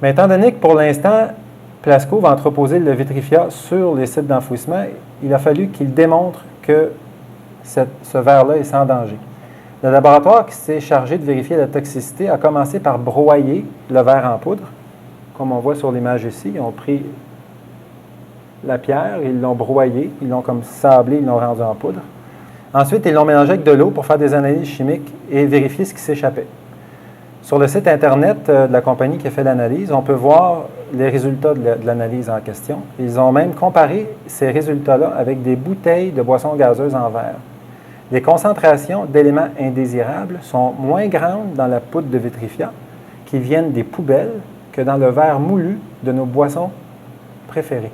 Mais étant donné que pour l'instant, Plasco va entreposer le vitrifia sur les sites d'enfouissement, il a fallu qu'il démontre que ce verre-là est sans danger. Le laboratoire qui s'est chargé de vérifier la toxicité a commencé par broyer le verre en poudre. Comme on voit sur l'image ici, ils ont pris la pierre, ils l'ont broyée, ils l'ont comme sablé, ils l'ont rendu en poudre. Ensuite, ils l'ont mélangé avec de l'eau pour faire des analyses chimiques et vérifier ce qui s'échappait. Sur le site Internet de la compagnie qui a fait l'analyse, on peut voir les résultats de l'analyse en question. Ils ont même comparé ces résultats-là avec des bouteilles de boissons gazeuses en verre. Les concentrations d'éléments indésirables sont moins grandes dans la poudre de vitrifia qui viennent des poubelles que dans le verre moulu de nos boissons préférées.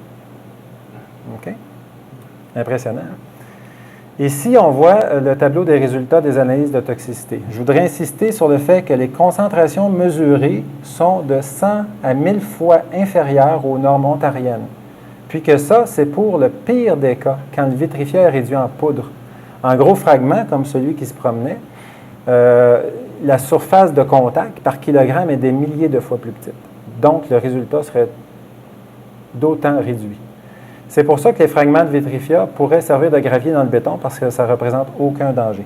OK? Impressionnant. Ici, on voit le tableau des résultats des analyses de toxicité. Je voudrais insister sur le fait que les concentrations mesurées sont de 100 à 1000 fois inférieures aux normes ontariennes. Puis que ça, c'est pour le pire des cas, quand le vitrifia est réduit en poudre. En gros fragments, comme celui qui se promenait, la surface de contact par kilogramme est des milliers de fois plus petite. Donc, le résultat serait d'autant réduit. C'est pour ça que les fragments de vitrifia pourraient servir de gravier dans le béton parce que ça ne représente aucun danger.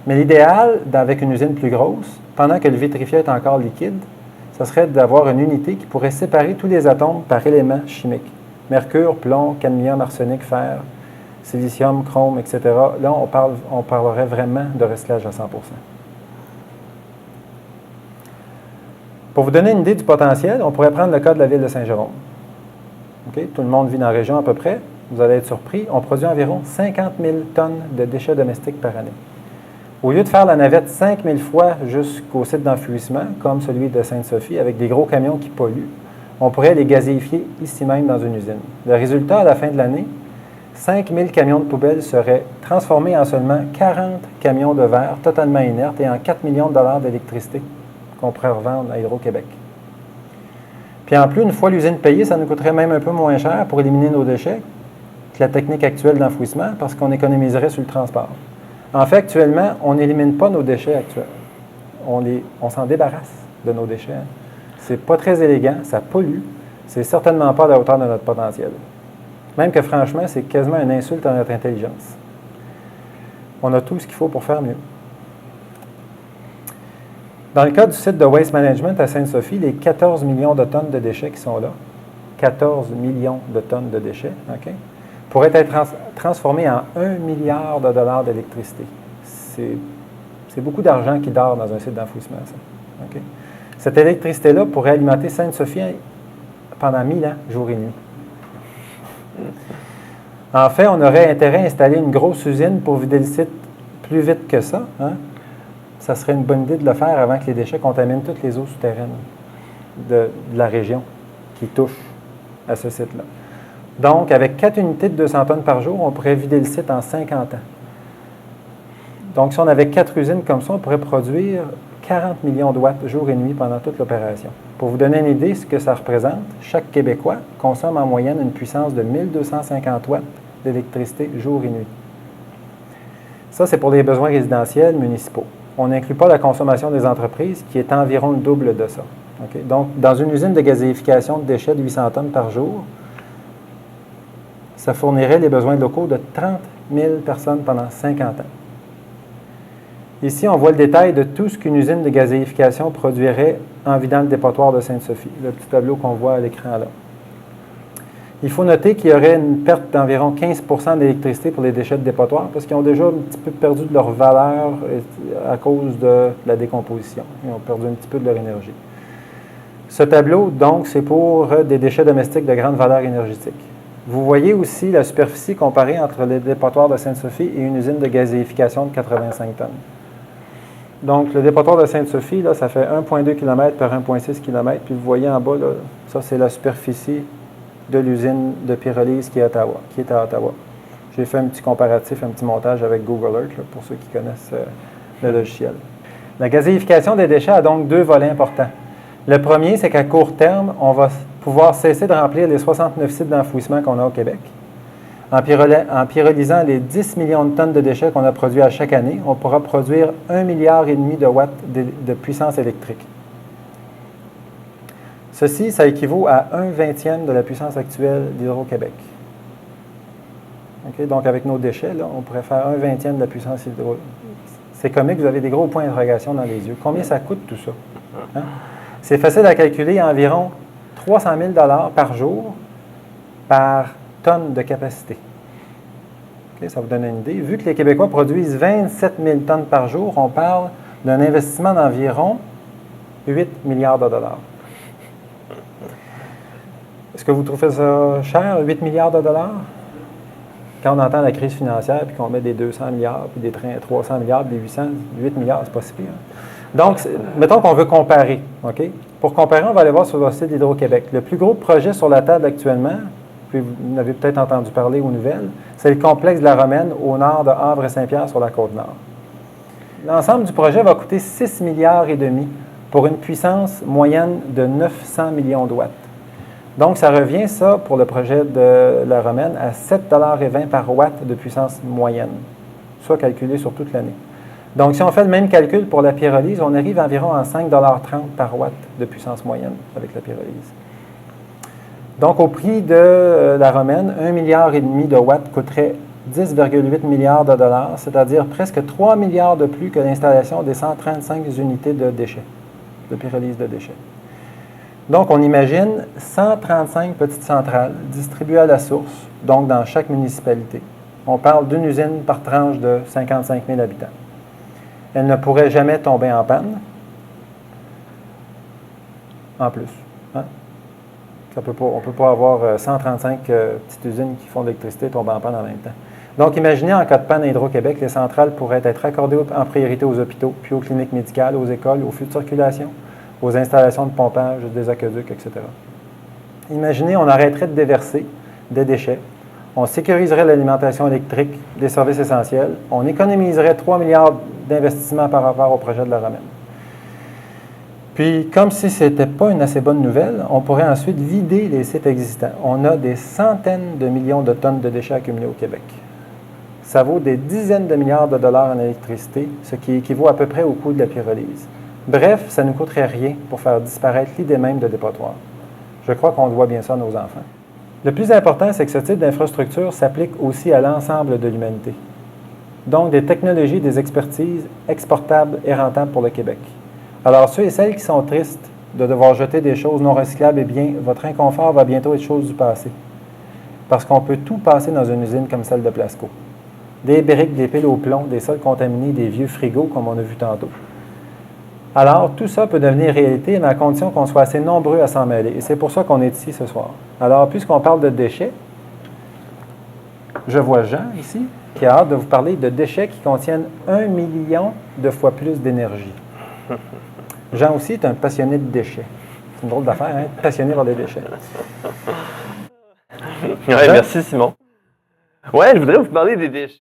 Mais l'idéal, avec une usine plus grosse, pendant que le vitrifia est encore liquide, ce serait d'avoir une unité qui pourrait séparer tous les atomes par éléments chimiques. Mercure, plomb, cadmium, arsenic, fer, silicium, chrome, etc. Là, on parlerait vraiment de recyclage à 100%. Pour vous donner une idée du potentiel, on pourrait prendre le cas de la ville de Saint-Jérôme. Okay? Tout le monde vit dans la région à peu près. Vous allez être surpris. On produit environ 50 000 tonnes de déchets domestiques par année. Au lieu de faire la navette 5 000 fois jusqu'au site d'enfouissement, comme celui de Sainte-Sophie, avec des gros camions qui polluent, on pourrait les gazéifier ici même dans une usine. Le résultat, à la fin de l'année, 5 000 camions de poubelles seraient transformés en seulement 40 camions de verre totalement inertes et en 4 millions de dollars d'électricité qu'on pourrait revendre à Hydro-Québec. Puis en plus, une fois l'usine payée, ça nous coûterait même un peu moins cher pour éliminer nos déchets que la technique actuelle d'enfouissement parce qu'on économiserait sur le transport. En fait, actuellement, on n'élimine pas nos déchets actuels. On s'en débarrasse de nos déchets. C'est pas très élégant, ça pollue. C'est certainement pas à la hauteur de notre potentiel. Même que franchement, c'est quasiment une insulte à notre intelligence. On a tout ce qu'il faut pour faire mieux. Dans le cas du site de Waste Management à Sainte-Sophie, les 14 millions de tonnes de déchets qui sont là, 14 millions de tonnes de déchets, okay, pourraient être transformés en 1 milliard de dollars d'électricité. C'est beaucoup d'argent qui dort dans un site d'enfouissement, ça. Okay. Cette électricité-là pourrait alimenter Sainte-Sophie pendant 1000 ans, jour et nuit. En fait, on aurait intérêt à installer une grosse usine pour vider le site plus vite que ça. Hein? Ça serait une bonne idée de le faire avant que les déchets contaminent toutes les eaux souterraines de la région qui touchent à ce site-là. Donc, avec 4 unités de 200 tonnes par jour, on pourrait vider le site en 50 ans. Donc, si on avait 4 usines comme ça, on pourrait produire 40 millions de watts jour et nuit pendant toute l'opération. Pour vous donner une idée de ce que ça représente, chaque Québécois consomme en moyenne une puissance de 1250 watts d'électricité jour et nuit. Ça, c'est pour les besoins résidentiels municipaux. On n'inclut pas la consommation des entreprises, qui est environ le double de ça. Okay? Donc, dans une usine de gazéification de déchets de 800 tonnes par jour, ça fournirait les besoins locaux de 30 000 personnes pendant 50 ans. Ici, on voit le détail de tout ce qu'une usine de gazéification produirait en vidant le dépotoir de Sainte-Sophie, le petit tableau qu'on voit à l'écran là. Il faut noter qu'il y aurait une perte d'environ 15 % d'électricité pour les déchets de dépotoir parce qu'ils ont déjà un petit peu perdu de leur valeur à cause de la décomposition. Ils ont perdu un petit peu de leur énergie. Ce tableau, donc, c'est pour des déchets domestiques de grande valeur énergétique. Vous voyez aussi la superficie comparée entre les dépotoirs de Sainte-Sophie et une usine de gazéification de 85 tonnes. Donc, le dépotoir de Sainte-Sophie, là, ça fait 1,2 km par 1,6 km. Puis vous voyez en bas, là, ça, c'est la superficie de l'usine de pyrolyse qui est à Ottawa. J'ai fait un petit comparatif, un petit montage avec Google Earth, là, pour ceux qui connaissent le logiciel. La gazéification des déchets a donc deux volets importants. Le premier, c'est qu'à court terme, on va pouvoir cesser de remplir les 69 sites d'enfouissement qu'on a au Québec. En pyrolysant les 10 millions de tonnes de déchets qu'on a produits à chaque année, on pourra produire 1,5 milliard de watts de puissance électrique. Ceci, ça équivaut à 1/20 de la puissance actuelle d'Hydro-Québec. Okay? Donc, avec nos déchets, là, on pourrait faire 1/20 de la puissance hydro. C'est comique, vous avez des gros points d'interrogation dans les yeux. Combien ça coûte tout ça? Hein? C'est facile à calculer, environ 300 000 $ par jour par tonne de capacité. Okay? Ça vous donne une idée. Vu que les Québécois produisent 27 000 tonnes par jour, on parle d'un investissement d'environ 8 milliards de dollars. Est-ce que vous trouvez ça cher, 8 milliards de dollars? Quand on entend la crise financière, puis qu'on met des 200 milliards, puis des 300 milliards, puis des 800, 8 milliards, c'est pas si pire. Donc, mettons qu'on veut comparer. OK? Pour comparer, on va aller voir sur le site d'Hydro-Québec. Le plus gros projet sur la table actuellement, puis vous en avez peut-être entendu parler aux nouvelles, c'est le complexe de la Romaine au nord de Havre et Saint-Pierre sur la Côte-Nord. L'ensemble du projet va coûter 6,5 milliards pour une puissance moyenne de 900 millions de watts. Donc, ça revient, ça, pour le projet de la Romaine, à 7,20 $ par watt de puissance moyenne, soit calculé sur toute l'année. Donc, si on fait le même calcul pour la pyrolyse, on arrive environ à 5,30 $ par watt de puissance moyenne avec la pyrolyse. Donc, au prix de la Romaine, 1,5 milliard de watts coûterait 10,8 milliards de dollars, c'est-à-dire presque 3 milliards de plus que l'installation des 135 unités de déchets, de pyrolyse de déchets. Donc, on imagine 135 petites centrales distribuées à la source, donc dans chaque municipalité. On parle d'une usine par tranche de 55 000 habitants. Elle ne pourrait jamais tomber en panne, en plus. Hein? On ne peut pas avoir 135 petites usines qui font de l'électricité tomber en panne en même temps. Donc, imaginez en cas de panne à Hydro-Québec, les centrales pourraient être raccordées en priorité aux hôpitaux, puis aux cliniques médicales, aux écoles, aux flux de circulation, aux installations de pompage, des aqueducs, etc. Imaginez, on arrêterait de déverser des déchets, on sécuriserait l'alimentation électrique des services essentiels, on économiserait 3 milliards d'investissements par rapport au projet de la Romaine. Puis, comme si ce n'était pas une assez bonne nouvelle, on pourrait ensuite vider les sites existants. On a des centaines de millions de tonnes de déchets accumulés au Québec. Ça vaut des dizaines de milliards de dollars en électricité, ce qui équivaut à peu près au coût de la pyrolyse. Bref, ça ne nous coûterait rien pour faire disparaître l'idée même de dépotoir. Je crois qu'on doit bien ça à nos enfants. Le plus important, c'est que ce type d'infrastructure s'applique aussi à l'ensemble de l'humanité. Donc, des technologies et des expertises exportables et rentables pour le Québec. Alors, ceux et celles qui sont tristes de devoir jeter des choses non recyclables, eh bien, votre inconfort va bientôt être chose du passé. Parce qu'on peut tout passer dans une usine comme celle de Plasco. Des briques, des piles au plomb, des sols contaminés, des vieux frigos, comme on a vu tantôt. Alors, tout ça peut devenir réalité, mais à condition qu'on soit assez nombreux à s'en mêler. Et c'est pour ça qu'on est ici ce soir. Alors, puisqu'on parle de déchets, je vois Jean ici, qui a hâte de vous parler de déchets qui contiennent 1 million de fois plus d'énergie. Jean aussi est un passionné de déchets. C'est une drôle d'affaire, hein? Passionné par les déchets. Oui, merci Simon. Ouais, je voudrais vous parler des déchets.